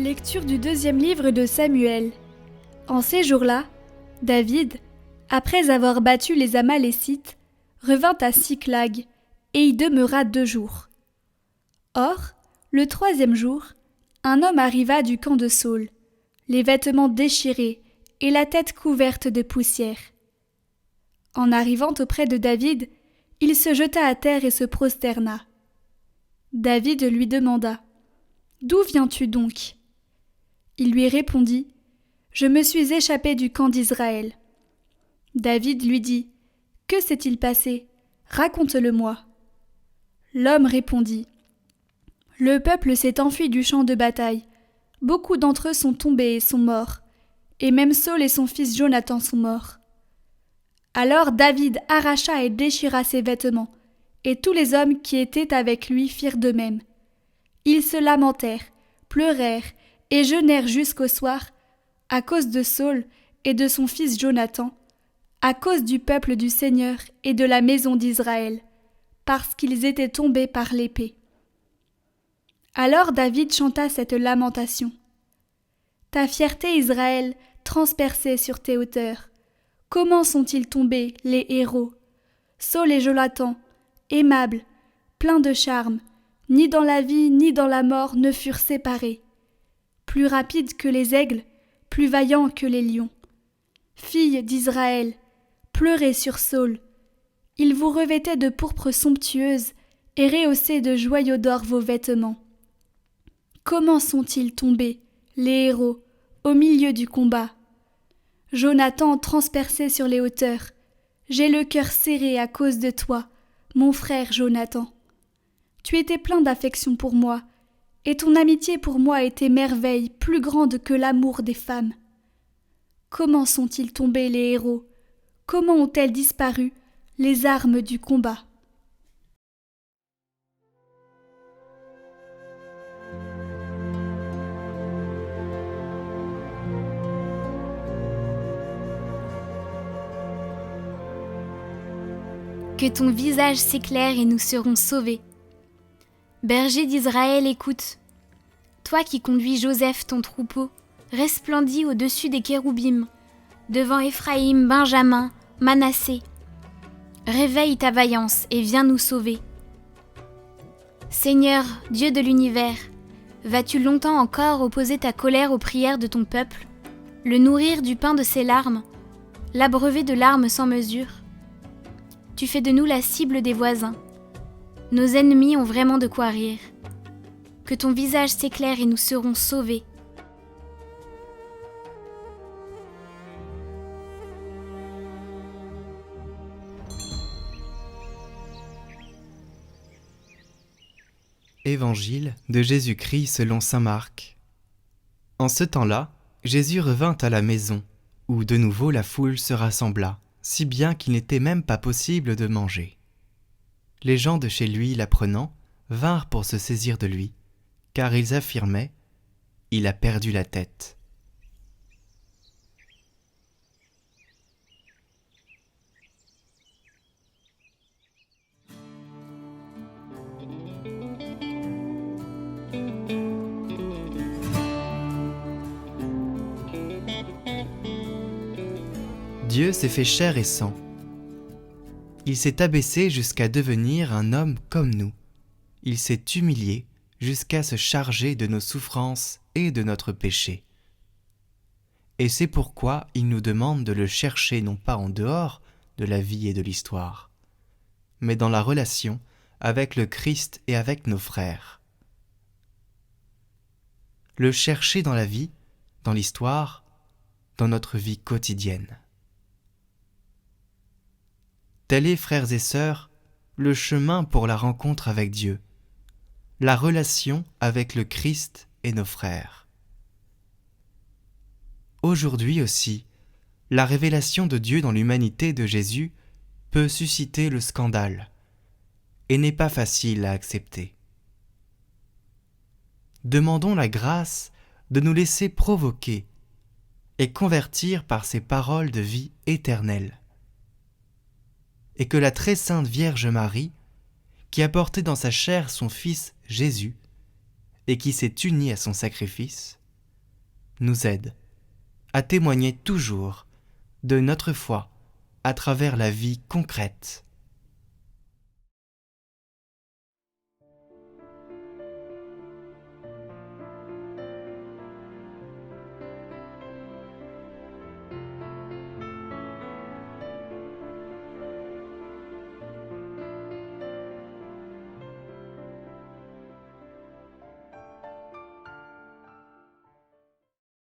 Lecture du 2e livre de Samuel. En ces jours-là, David, après avoir battu les Amalécites, revint à Siclag, et y demeura 2 jours. Or, le 3e jour, un homme arriva du camp de Saül, les vêtements déchirés et la tête couverte de poussière. En arrivant auprès de David, il se jeta à terre et se prosterna. David lui demanda : « D'où viens-tu donc ? » Il lui répondit : « Je me suis échappé du camp d'Israël. » David lui dit : « Que s'est-il passé ? Raconte-le-moi. » L'homme répondit : « Le peuple s'est enfui du champ de bataille. Beaucoup d'entre eux sont tombés et sont morts. Et même Saül et son fils Jonathan sont morts. » Alors David arracha et déchira ses vêtements, et tous les hommes qui étaient avec lui firent de même. Ils se lamentèrent, pleurèrent et jeûnèrent jusqu'au soir, à cause de Saül et de son fils Jonathan, à cause du peuple du Seigneur et de la maison d'Israël, parce qu'ils étaient tombés par l'épée. Alors David chanta cette lamentation. Ta fierté, Israël, transpercée sur tes hauteurs. Comment sont-ils tombés, les héros ? Saül et Jonathan, aimables, pleins de charme, ni dans la vie ni dans la mort ne furent séparés. Plus rapides que les aigles, plus vaillants que les lions. Filles d'Israël, pleurez sur Saül. Il vous revêtait de pourpre somptueuse et rehaussait de joyaux d'or vos vêtements. Comment sont-ils tombés, les héros, au milieu du combat ? Jonathan transpercé sur les hauteurs. J'ai le cœur serré à cause de toi, mon frère Jonathan. Tu étais plein d'affection pour moi, et ton amitié pour moi était merveille plus grande que l'amour des femmes. Comment sont-ils tombés les héros ? Comment ont-elles disparu, les armes du combat ? Que ton visage s'éclaire et nous serons sauvés. Berger d'Israël, écoute. Toi qui conduis Joseph ton troupeau, resplendis au-dessus des kéroubim, devant Éphraïm, Benjamin, Manassé. Réveille ta vaillance et viens nous sauver. Seigneur, Dieu de l'univers, vas-tu longtemps encore opposer ta colère aux prières de ton peuple, le nourrir du pain de ses larmes, l'abreuver de larmes sans mesure ? Tu fais de nous la cible des voisins. Nos ennemis ont vraiment de quoi rire. Que ton visage s'éclaire et nous serons sauvés. Évangile de Jésus-Christ selon saint Marc. En ce temps-là, Jésus revint à la maison, où de nouveau la foule se rassembla, si bien qu'il n'était même pas possible de manger. Les gens de chez lui, l'apprenant, vinrent pour se saisir de lui, car ils affirmaient : « Il a perdu la tête. » Dieu s'est fait chair et sang. Il s'est abaissé jusqu'à devenir un homme comme nous. Il s'est humilié jusqu'à se charger de nos souffrances et de notre péché. Et c'est pourquoi il nous demande de le chercher non pas en dehors de la vie et de l'histoire, mais dans la relation avec le Christ et avec nos frères. Le chercher dans la vie, dans l'histoire, dans notre vie quotidienne. Tel est, frères et sœurs, le chemin pour la rencontre avec Dieu, la relation avec le Christ et nos frères. Aujourd'hui aussi, la révélation de Dieu dans l'humanité de Jésus peut susciter le scandale et n'est pas facile à accepter. Demandons la grâce de nous laisser provoquer et convertir par ces paroles de vie éternelle. Et que la très sainte Vierge Marie, qui a porté dans sa chair son Fils Jésus, et qui s'est unie à son sacrifice, nous aide à témoigner toujours de notre foi à travers la vie concrète.